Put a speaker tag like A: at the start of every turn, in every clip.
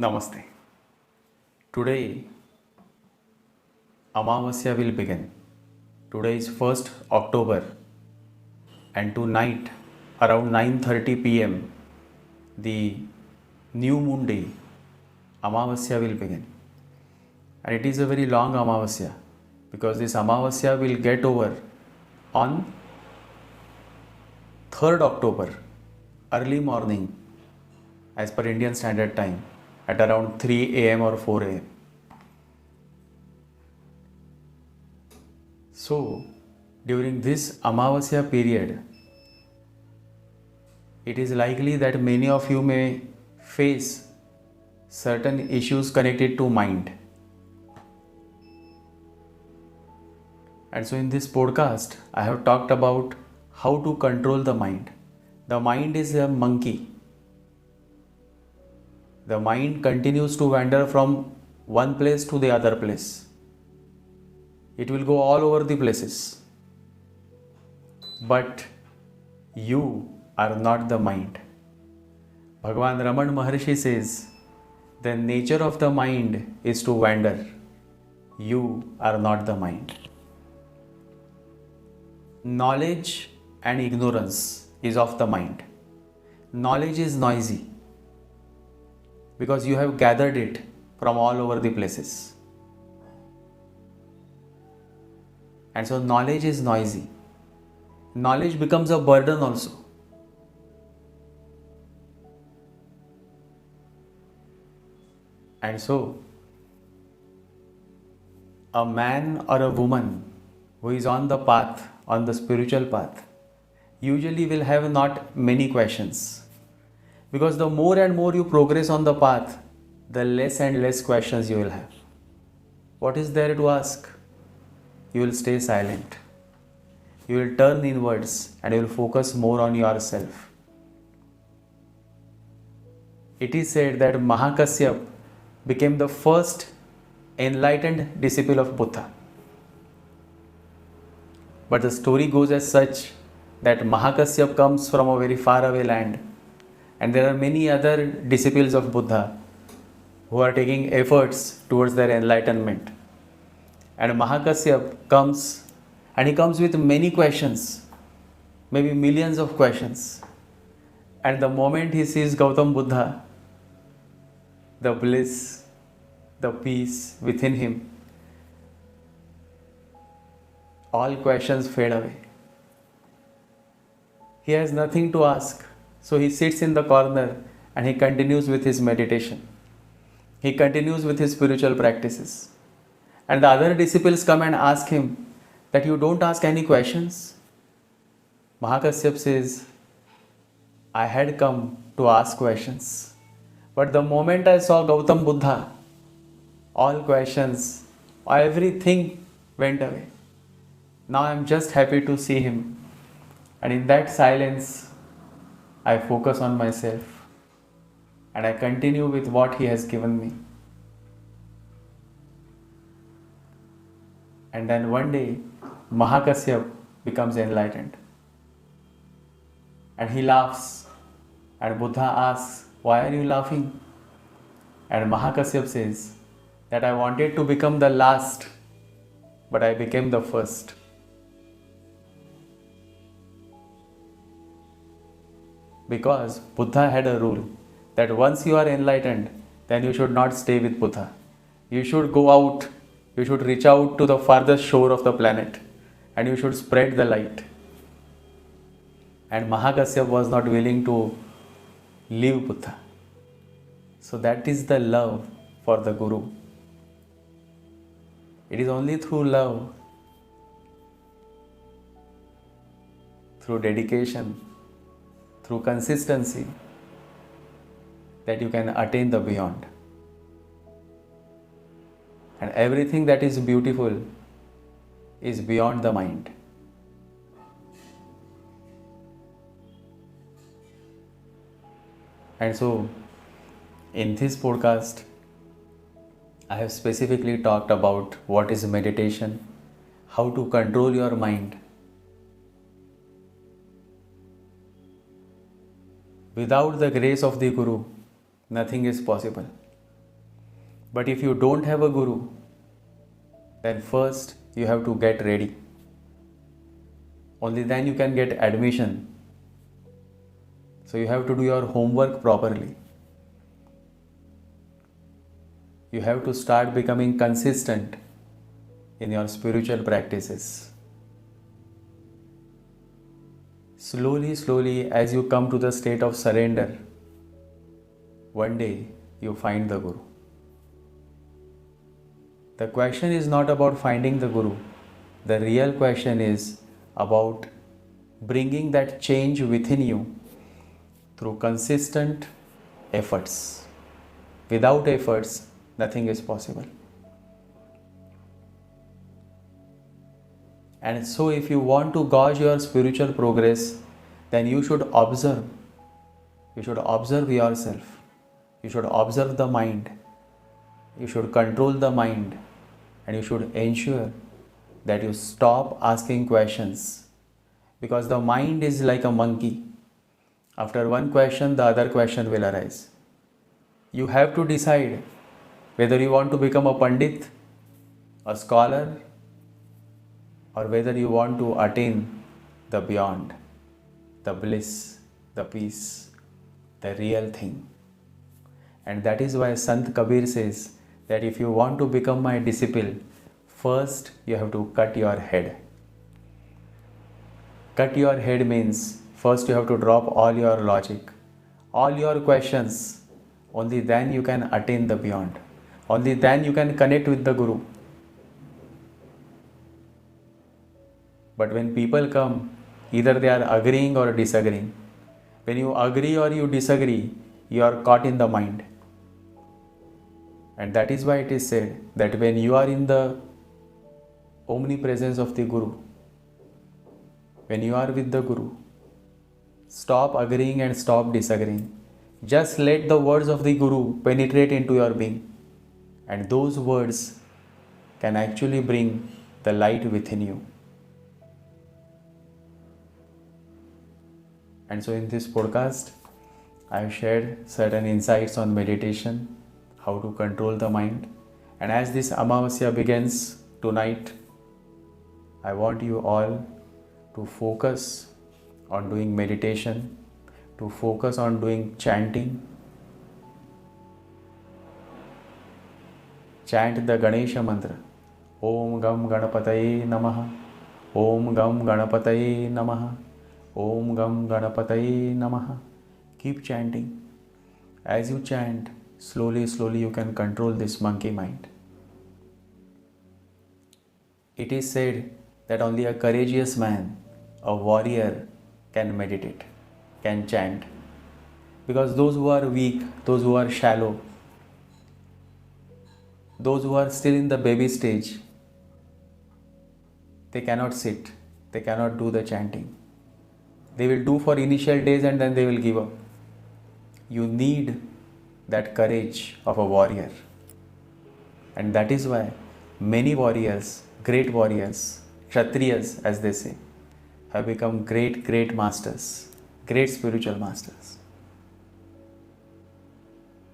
A: Namaste. Today, Amavasya will begin. Today is 1st October and tonight around 9:30 p.m. the new moon day Amavasya will begin. And it is a very long Amavasya because this Amavasya will get over on 3rd October early morning as per Indian Standard Time at around 3 a.m. or 4 a.m. So, during this Amavasya period, it is likely that many of you may face certain issues connected to mind. And so, in this podcast, I have talked about how to control the mind. The mind is a monkey. The mind continues to wander from one place to the other place. It will go all over the places. But you are not the mind. Bhagavan Raman Maharshi says, the nature of the mind is to wander. You are not the mind. Knowledge and ignorance is of the mind. Knowledge is noisy because you have gathered it from all over the places. And so knowledge is noisy. Knowledge becomes a burden also. And so, a man or a woman who is on the path, on the spiritual path, usually will have not many questions. Because the more and more you progress on the path, the less and less questions you will have. What is there to ask? You will stay silent. You will turn inwards and you will focus more on yourself. It is said that Mahakasyap became the first enlightened disciple of Buddha. But the story goes as such that Mahakasyap comes from a very faraway land, and there are many other disciples of Buddha who are taking efforts towards their enlightenment. And Mahakasyap comes, and he comes with many questions, maybe millions of questions. And the moment he sees Gautam Buddha, the bliss, the peace within him, all questions fade away. He has nothing to ask. So he sits in the corner and he continues with his meditation. He continues with his spiritual practices. And the other disciples come and ask him that you don't ask any questions. Mahakasyap says, I had come to ask questions. But the moment I saw Gautam Buddha, all questions, everything went away. Now I am just happy to see him. And in that silence, I focus on myself and I continue with what he has given me. And then one day, Mahakasyap becomes enlightened. And he laughs. And Buddha asks, why are you laughing? And Mahakasyap says that I wanted to become the last, but I became the first. Because Buddha had a rule that once you are enlightened, then you should not stay with Buddha. You should go out, you should reach out to the farthest shore of the planet and you should spread the light. And Mahakasyap was not willing to leave Buddha. So that is the love for the Guru. It is only through love, through dedication, through consistency, that you can attain the beyond. And everything that is beautiful is beyond the mind. And so, in this podcast, I have specifically talked about what is meditation, how to control your mind. Without the grace of the Guru, nothing is possible. But if you don't have a guru, then first you have to get ready. Only then you can get admission. So you have to do your homework properly. You have to start becoming consistent in your spiritual practices. Slowly, slowly, as you come to the state of surrender, one day you find the Guru. The question is not about finding the Guru. The real question is about bringing that change within you through consistent efforts. Without efforts, nothing is possible. And so if you want to gauge your spiritual progress, then you should observe. You should observe yourself. You should observe the mind. You should control the mind. And you should ensure that you stop asking questions. Because the mind is like a monkey. After one question, the other question will arise. You have to decide whether you want to become a Pandit, a scholar, or whether you want to attain the beyond, the bliss, the peace, the real thing. And that is why Sant Kabir says that if you want to become my disciple, first you have to cut your head. Cut your head means first you have to drop all your logic, all your questions. Only then you can attain the beyond. Only then you can connect with the Guru. But when people come, either they are agreeing or disagreeing. When you agree or you disagree, you are caught in the mind. And that is why it is said that when you are in the omnipresence of the Guru, when you are with the Guru, stop agreeing and stop disagreeing. Just let the words of the Guru penetrate into your being. And those words can actually bring the light within you. And so in this podcast, I have shared certain insights on meditation, how to control the mind. And as this Amavasya begins tonight, I want you all to focus on doing meditation, to focus on doing chanting. Chant the Ganesha mantra. Om Gan Ganapataye Namah. Om Gan Ganapataye Namah. Om Gan Ganapataye Namah. Keep chanting. As you chant, slowly, slowly you can control this monkey mind. It is said that only a courageous man, a warrior, can meditate, can chant. Because those who are weak, those who are shallow, those who are still in the baby stage, they cannot sit, they cannot do the chanting. They will do for initial days and then they will give up. You need that courage of a warrior. And that is why many warriors, great warriors, Kshatriyas as they say, have become great masters, great spiritual masters.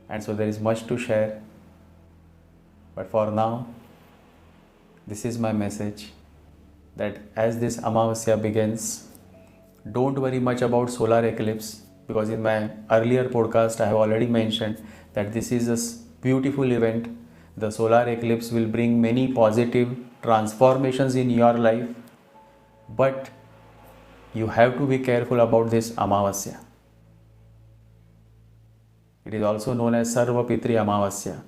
A: And so there is much to share. But for now, this is my message, that as this Amavasya begins, don't worry much about solar eclipse, because in my earlier podcast I have already mentioned that this is a beautiful event. The solar eclipse will bring many positive transformations in your life, but you have to be careful about this Amavasya. It is also known as Sarva Pitri Amavasya,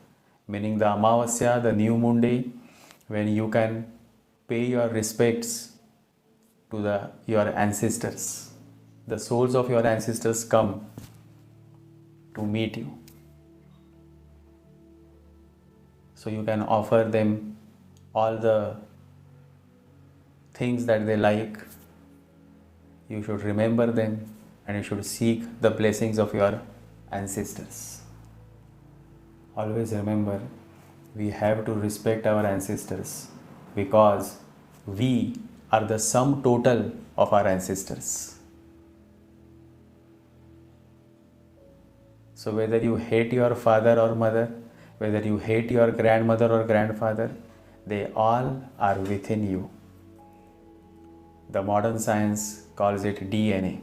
A: meaning the Amavasya, the new moon day, when you can pay your respects to your ancestors. The souls of your ancestors come to meet you. So you can offer them all the things that they like. You should remember them and you should seek the blessings of your ancestors. Always remember, we have to respect our ancestors because we are the sum total of our ancestors. So whether you hate your father or mother, whether you hate your grandmother or grandfather, they all are within you. The modern science calls it DNA.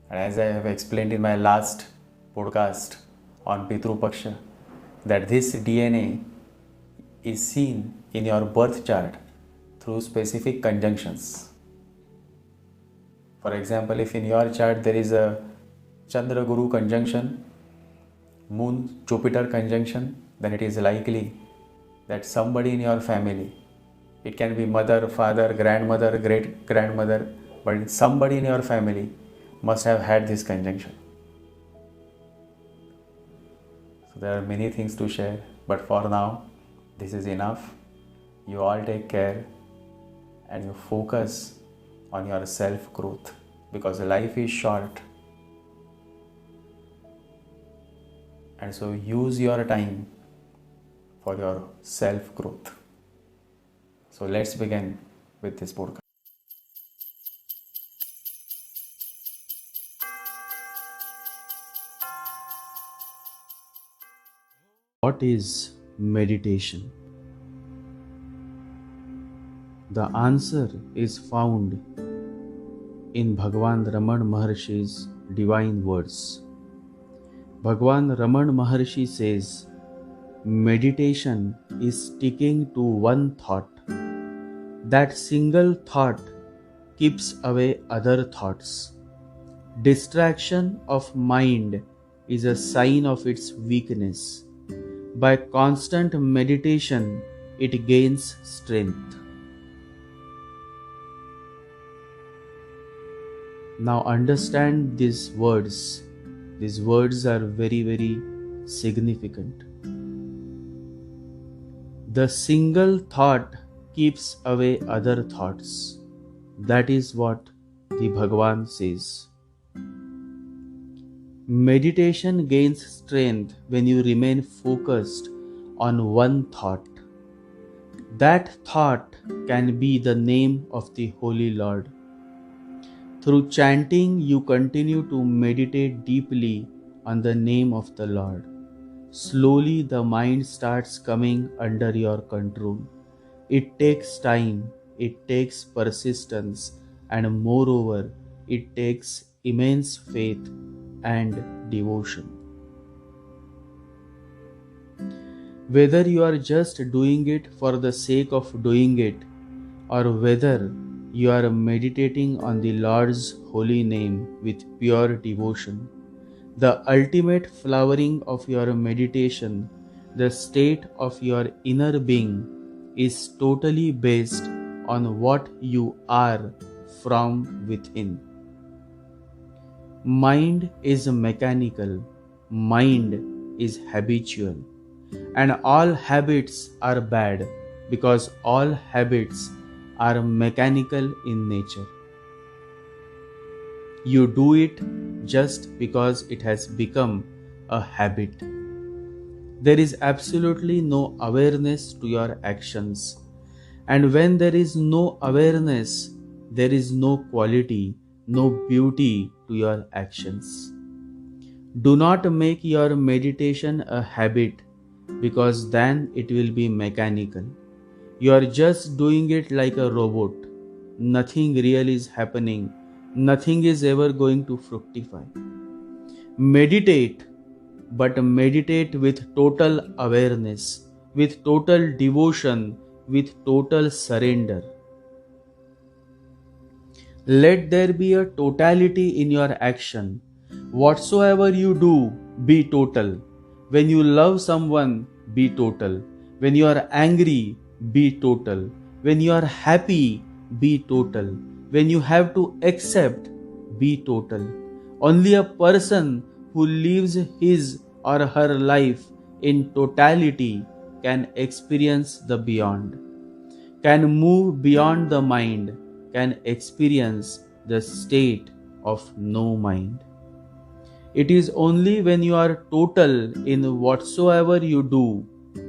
A: And as I have explained in my last podcast on Pitru Paksha, that this DNA is seen in your birth chart through specific conjunctions. For example, if in your chart there is a Chandra Guru conjunction, Moon Jupiter conjunction, then it is likely that somebody in your family, it can be mother, father, grandmother, great grandmother, but somebody in your family must have had this conjunction. So there are many things to share, but for now, this is enough. You all take care and you focus on your self growth, because life is short. And so use your time for your self growth. So let's begin with this podcast. What is meditation? The answer is found in Bhagwan Raman Maharshi's divine words. Bhagwan Raman Maharshi says, meditation is sticking to one thought. That single thought keeps away other thoughts. Distraction of mind is a sign of its weakness. By constant meditation, it gains strength. Now understand these words. These words are very, very significant. The single thought keeps away other thoughts. That is what the Bhagavan says. Meditation gains strength when you remain focused on one thought. That thought can be the name of the Holy Lord. Through chanting, you continue to meditate deeply on the name of the Lord. Slowly, the mind starts coming under your control. It takes time, it takes persistence, and moreover, it takes immense faith and devotion. Whether you are just doing it for the sake of doing it, or whether you are meditating on the Lord's holy name with pure devotion, the ultimate flowering of your meditation, the state of your inner being, is totally based on what you are from within. Mind is mechanical, mind is habitual, and all habits are bad because all habits are mechanical in nature. You do it just because it has become a habit. There is absolutely no awareness to your actions. And when there is no awareness, there is no quality, no beauty to your actions. Do not make your meditation a habit, because then it will be mechanical. You are just doing it like a robot. Nothing real is happening. Nothing is ever going to fructify. Meditate, but meditate with total awareness, with total devotion, with total surrender. Let there be a totality in your action. Whatsoever you do, be total. When you love someone, be total. When you are angry, be total. When you are happy, be total. When you have to accept, be total. Only a person who lives his or her life in totality can experience the beyond, can move beyond the mind, can experience the state of no mind. It is only when you are total in whatsoever you do,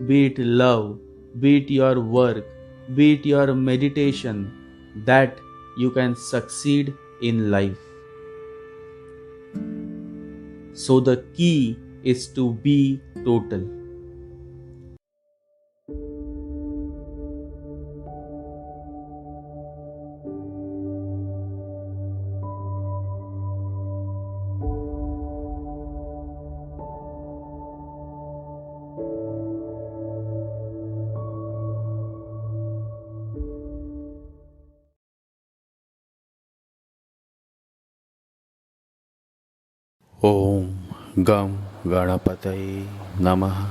A: be it love, be it your work, be it your meditation, that you can succeed in life. So the key
B: is to be total.
C: ॐ गं गणपतये नमः।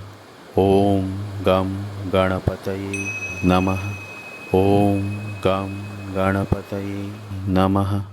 C: ॐ गं गणपतये नमः। ॐ गं गणपतये नमः।